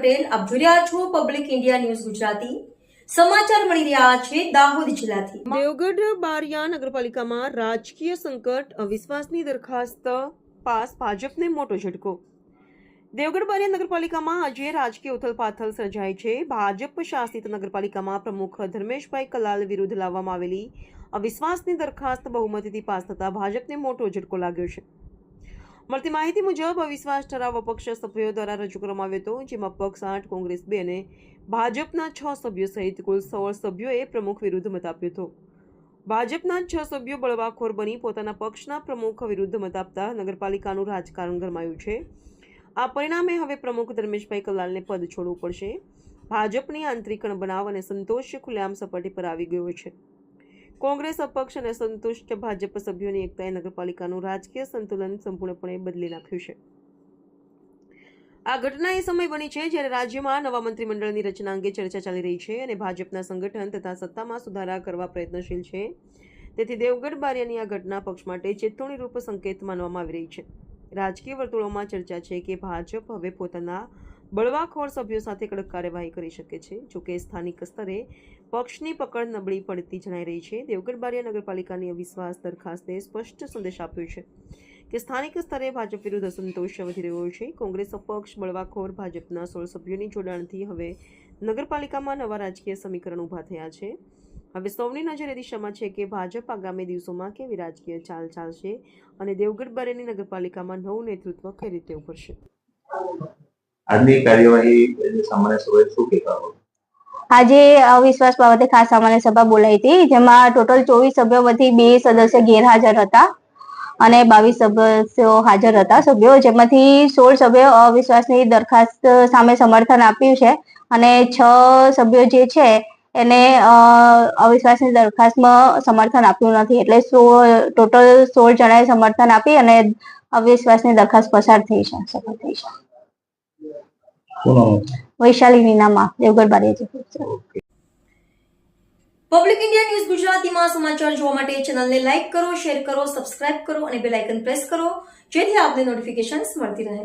પટેલ. આપ જોઈ રહ્યા છો પબ્લિક ઇન્ડિયા ન્યૂઝ ગુજરાતી. સમાચાર મળી રહ્યા છે દાહોદ જિલ્લાથી. દેવગઢ બારિયા નગરપાલિકામાં રાજકીય સંકટ, અવિશ્વાસની દરખાસ્ત પાસ, ભાજપને મોટો ઝટકો. દેવગઢ બારિયા નગરપાલિકામાં આજે રાજકીય ઉથલપાથલ સર્જાઈ છે. ભાજપ શાસિત નગરપાલિકામાં પ્રમુખ ધર્મેશભાઈ કલાલ વિરુદ્ધ લાવવામાં આવેલી અવિશ્વાસની દરખાસ્ત બહુમતીથી પાસ થતા ભાજપને મોટો ઝટકો લાગ્યો છે. મળતી માહિતી મુજબ અવિશ્વાસ ઠરાવ અપક્ષ સભ્યો દ્વારા રજૂ કરવામાં આવ્યો હતો, જેમાં પક્ષ 8, કોંગ્રેસ 2 અને ભાજપના 6 સભ્યો સહિત કુલ 16 સભ્યોએ પ્રમુખ વિરુદ્ધ મત આપ્યો હતો. ભાજપના 6 સભ્યો બળવાખોર બની પોતાના પક્ષના પ્રમુખ વિરુદ્ધ મત આપતા નગરપાલિકાનું રાજકારણ ગરમાયું છે. આ પરિણામે હવે પ્રમુખ ધર્મેશભાઈ કલાલને પદ છોડવું પડશે. ભાજપની આંતરિક અણબનાવ અને સંતોષ ખુલ્લેઆમ સપાટી પર આવી ગયો છે. કોંગ્રેસ, અપક્ષ અને સંતુષ્ટ ભાજપ સભ્યોની એકતાએ નગરપાલિકાનું રાજકીય સંતુલન સંપૂર્ણપણે બદલી નાખ્યું છે. આ ઘટના એ સમય બની છે જ્યારે રાજ્યમાં નવા મંત્રીમંડળની રચના અંગે ચર્ચા ચાલી રહી છે અને ભાજપના સંગઠન તથા સત્તામાં સુધારા કરવા પ્રયત્નશીલ છે. તેથી દેવગઢ બારિયાની આ ઘટના પક્ષ માટે ચેતવણીરૂપ સંકેત માનવામાં આવી રહી છે. રાજકીય વર્તુળોમાં ચર્ચા છે કે ભાજપ હવે પોતાના બળવાખોર સભ્યો સાથે કડક કાર્યવાહી કરી શકે છે. જોકે સ્થાનિક સ્તરે પક્ષની પકડ નબળી પડતી જણાઈ રહી છે. દેવગઢ બારિયા નગરપાલિકાની અવિશ્વાસ દરખાસ્તે સ્પષ્ટ સંદેશ આપ્યો છે કે સ્થાનિક સ્તરે ભાજપ વિરુદ્ધ અસંતોષ વધી રહ્યો છે. કોંગ્રેસ, અપક્ષ, બળવાખોર ભાજપના 16 સભ્યોની જોડાણથી હવે નગરપાલિકામાં નવા રાજકીય સમીકરણ ઊભા થયા છે. હવે સૌની નજર એ દિશામાં છે કે ભાજપ આગામી દિવસોમાં કેવી રાજકીય ચાલ ચાલશે અને દેવગઢ બારિયાની નગરપાલિકામાં નવું નેતૃત્વ કઈ રીતે ઉભરશે. આજની કાર્યવાહી સામાન્ય સભાએ શું કહેવા? આજે અવિશ્વાસ બાબતે ખાસ સામાન્ય સભા બોલાઈ હતી, જેમાં ટોટલ 24 સભ્યોમાંથી 2 સદસ્ય ગેરહાજર હતા અને 22 સદસ્યો હાજર હતા સભ્યો, જેમાંથી 16 સભ્યો અવિશ્વાસની દરખાસ્ત સામે સમર્થન આપ્યું છે અને 6 સભ્યો જે છે એને અવિશ્વાસની દરખાસ્તમાં સમર્થન આપ્યું નથી. એટલે ટોટલ 16 જણાએ સમર્થન આપી અને અવિશ્વાસની દરખાસ્ત પસાર થઈ છે, સફળ થઈ છે. વૈશાલી નીનામાં, Devgadh Baria. Public India news ગુજરાતીમાં સમાચાર જોવા માટે ચેનલને લાઈક કરો, શેર કરો, સબસ્ક્રાઇબ કરો અને બેલ આઇકન પ્રેસ કરો, જેથી આપને નોટિફિકેશન્સ મળતી રહે.